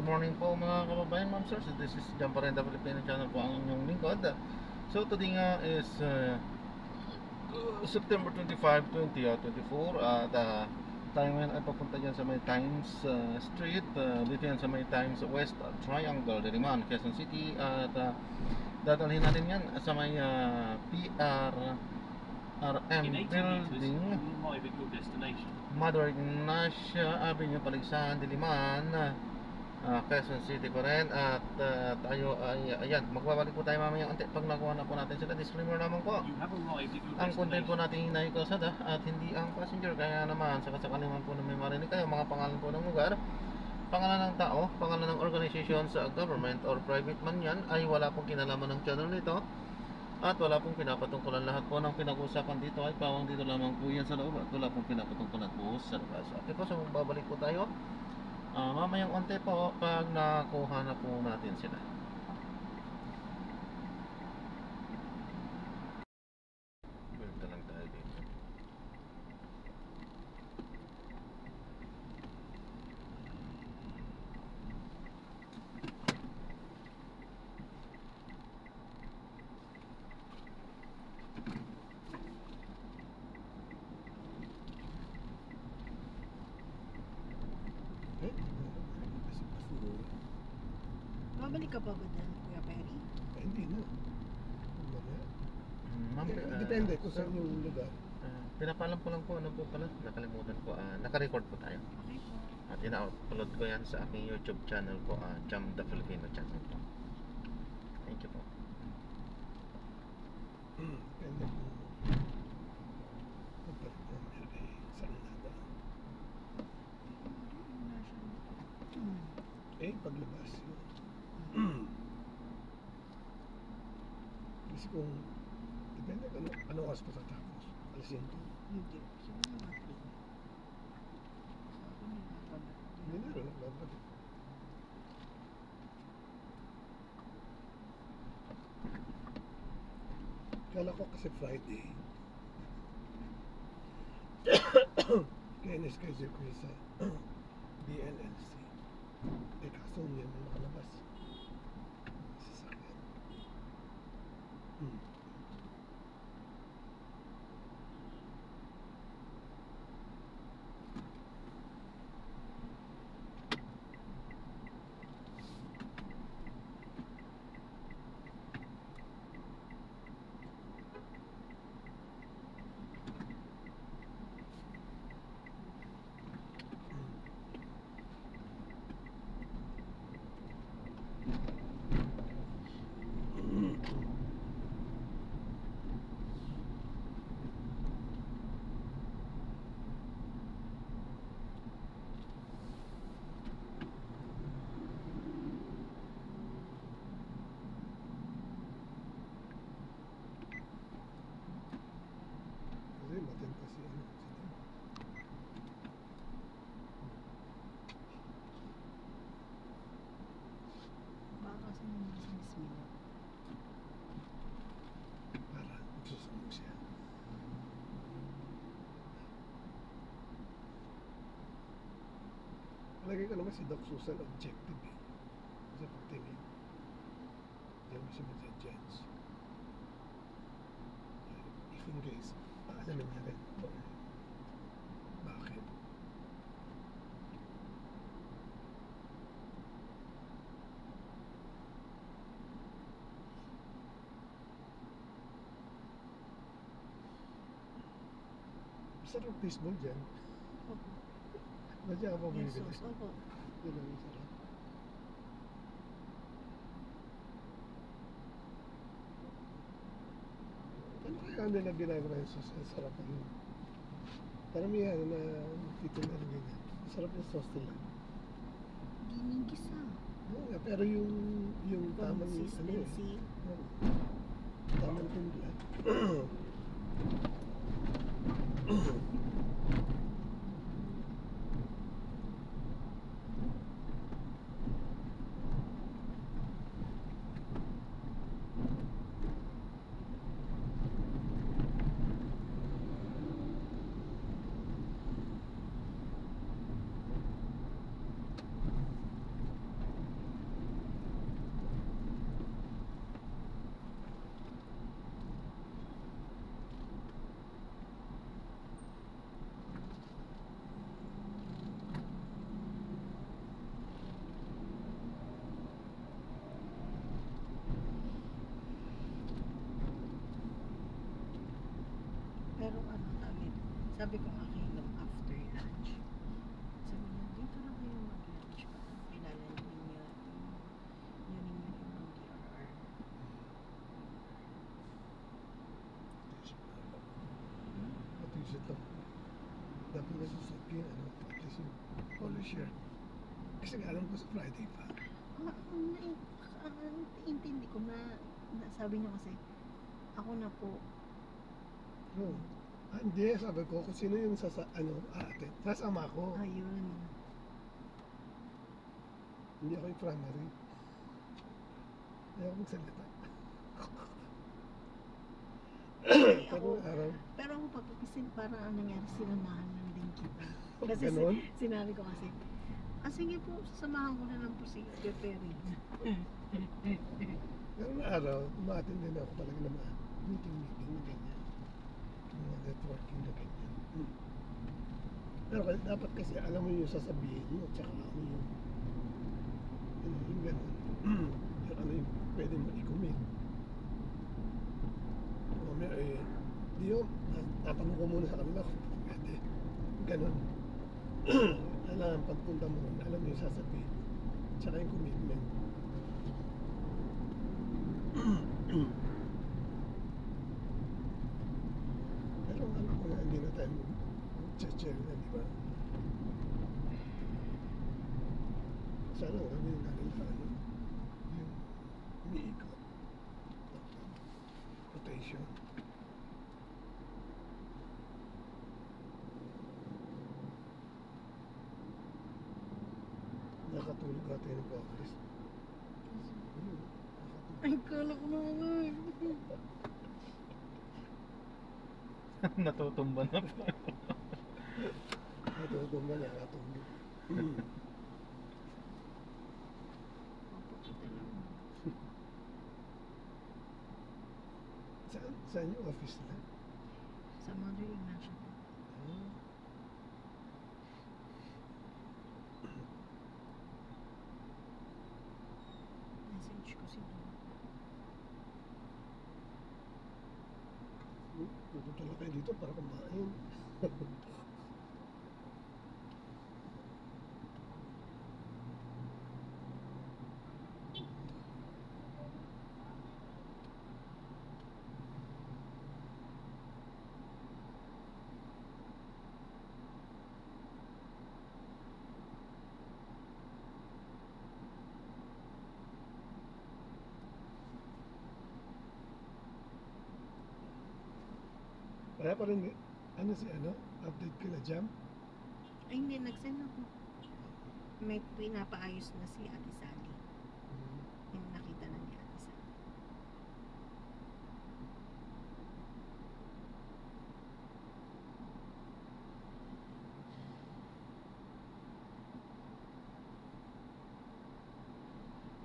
Good morning po mga kababayan, ma'am sir. So this is John Parenta Filipino channel po ang inyong lingkod. So today nga is September 25, 2024 at tayo ngayon ay papunta dyan sa may Times Street, dito yan sa may Times West Triangle, Diliman, Quezon City at dadalhin natin yan sa may PRRM building, Mother Ignacia Avenue, Paligsahan, Diliman, Quezon City pa rin. At tayo ay ayan, magbabalik po tayo mamaya unti pag nakuha na po natin sila. Disclaimer naman po, ang content po natin hinay kalsada at hindi ang passenger. Kaya naman sakasakali man po na may marinig kayo mga pangalan po ng lugar, pangalan ng tao, pangalan ng organization sa government or private man yan, ay wala pong kinalaman ng channel nito at wala pong pinapatungkulan. Lahat po ng pinag-usapan dito ay pawang dito lamang po yan sa loob at wala pong pinapatungkulan po sa labas. Okay po, so magbabalik po tayo mamayang onte po pag nakuha na po natin sila. Balik lang tayo dito. Babalik ka pa ba dyan, Kuya Perry? Hindi na. Ma'am, Depende kung saan yung lugar. Pinapalam ko lang po, ano po pala, nakalimutan ko, naka-record po tayo. Okay po. At ina-upload ko yan sa aking YouTube channel po, Jam the Filipino channel po. Thank you po. Depende kung saan nada. Paglabas yun. Kasi kung depende kung anong oras pa tatapos. Alas 5. Hindi. Siguro mga 3. Sabi niya, babalik. Hindi na rin nagbabalik. Kala ko kasi Friday. Kaya in-schedule ko sa BNLC. Kaso hindi naman makalabas. Sasakyan. Kasi matin kasi ano. Baka kasi naman si Miss Mila. Para magsusunog siya. Palagay ko naman si Doc Susan objective eh. Sa pagtingin. Hindi mo siya mag-judge. If in case, paalamin niya rin. Bakit? Masarap baseball dyan. Opo. Ba't siya ka pa Yung bumibili? sauce, opo. Yun ang masarap. Ano kaya nila ginagawa yung sauce? Ang sarap yun. Karamihan na dito na rin ganyan. Masarap yung sauce nila. Di minggis Oo nga, pero yung tamang consistency. tamang timpla. Sabi ko nga kayo after lunch. Sabi niya, dito na kayo mag-lunch para kilala ninyo yung ibang DRR. At least ito. Dapat na susukin, ano, at least yung polo shirt. Kasi nga alam ko sa Friday pa. Intindi ko na sabi niya kasi, ako na po. No. Hindi, sabi ko, kung sino yung ate, sasama ko. Ayun. Hindi ako yung primary. Hindi ako magsalita. Pero araw, Pero ako kasi parang ang nangyari, sinamahan lang din kita. Kasi ganon. sinabi ko kasi, sige po, sasamahan ko na lang po si Perry. Pero na araw, umaatin din ako talaga naman. Meeting na ganyan. Mga networking na ganyan. Pero dapat kasi alam mo yung sasabihin mo, tsaka ano yung gano'n. Yung ano yung pwede mo i-commit. Mamaya di yun, tatanong ko muna sa kanila kung pwede. Gano'n. Alam, pagpunta mo, alam mo yung sasabihin. Tsaka yung commitment. Pero ano ko na, hindi na tayo mag-check na, di ba? Sana kami natin sa ano, yung umiikot. Rotation. Nakatulog ka tayo ng progress. Ay, kala ko naman. Natutumba na po. Natulog ba nakatulog? Papakita lang. Saan yung office na? Sa Mother Ignacia po. Message ko si Dino. Pupunta lang kayo dito para kumain. Kaya pa rin, update ka na Jam? Ay, hindi, nag-send ako. May pinapaayos na si Ate Sally. Yung nakita na ni Ate Sally.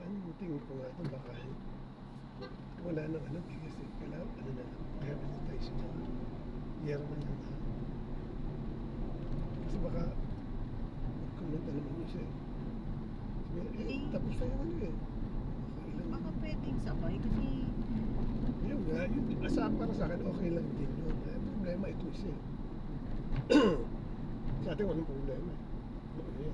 Ang tingin ko nga ito, baka wala nang bigas eh. Kailangan, na lang, rehabilitation na lang. Year na lang na. Kasi baka, mag-comment na naman yung siya eh. Sabi, tapos na yung ano eh. Baka pwedeng sabay kasi Yun nga, para sa akin, okay lang din yun. Problema ito siya eh. Sa atin, walang problema eh. Ano yan?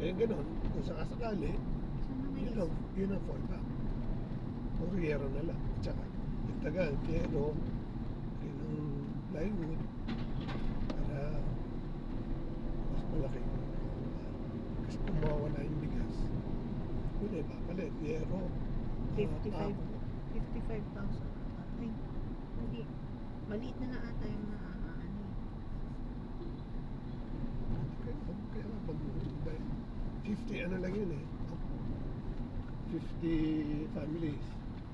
Eh, ganun, kung sakasakali, sana may yun ang fallback. Puriyero na lang. Tsaka, nagtagal, pero, yun ang plywood para mas malaki. Kasi kung mawawala yung bigas, yun ay papalit. Yero, 55 pako. 55,000. Ay, hindi. Maliit na nga ata yung ano eh. Kaya nga pag 50 ano lang yun eh. 50 families.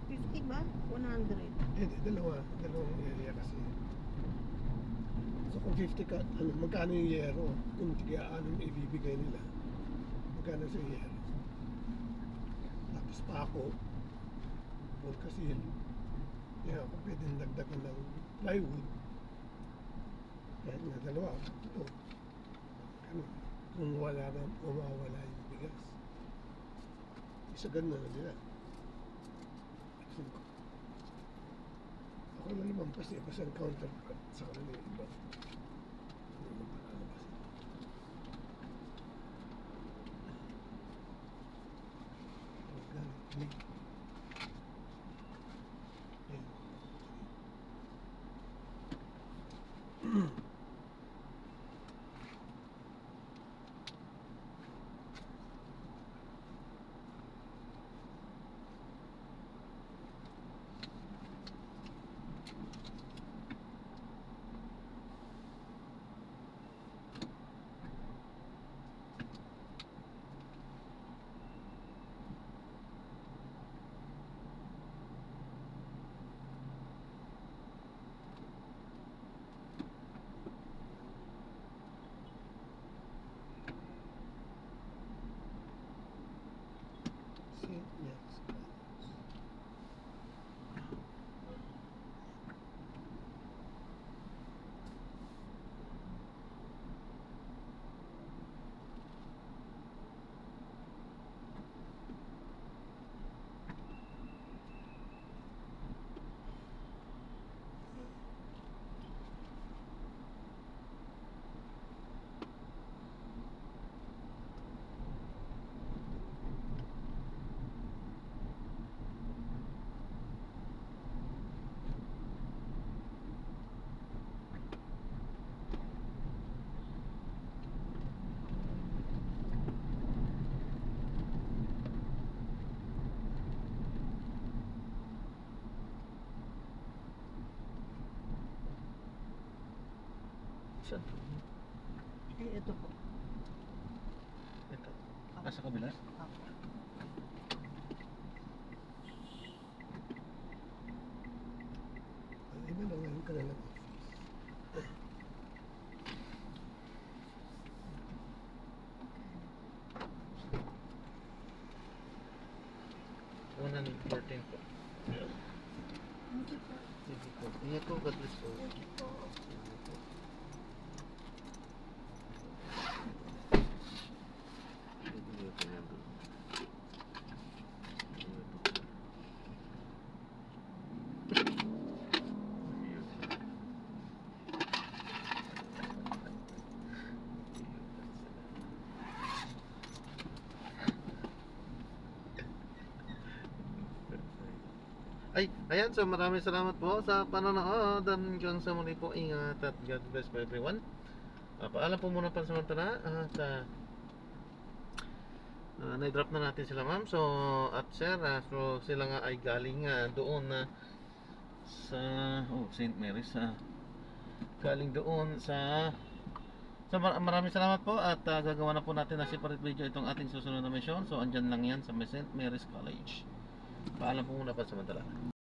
50 ba? 100. Dalawang area kasi. So kung 50 ka, magkano yung yero? Kung anong ibibigay nila, magkano sa yero? Tapos pako, kasi kaya ako pwedeng dagdagan ng plywood. Kahit na dalawa, ito. Kung mawawala yung bigas. Isagan na nila. Ako na lumampas eh, kasi ang counterpart sa kanila yung iba. Ano naman palalabas. Galit. St. Mary's College. Saan? Eh, ito po. Ito. Sa kabila? Ako. Ang iba na ngayon kanilang office. Una ng 14 po. Thank you po. Sige po. Ingat po, God bless po. Thank you po. Ay, ayan, so maraming salamat po sa panonood. Hanggang sa muli po, ingat at God bless po everyone. Paalam po muna pansamantala at na-drop na natin sila ma'am. So, at sir, so sila nga ay galing doon sa St. Mary's. Galing doon sa maraming salamat po at gagawa na po natin na separate video itong ating susunod na mission. So, andyan lang yan sa St. Mary's College. Paalam po muna pansamantala.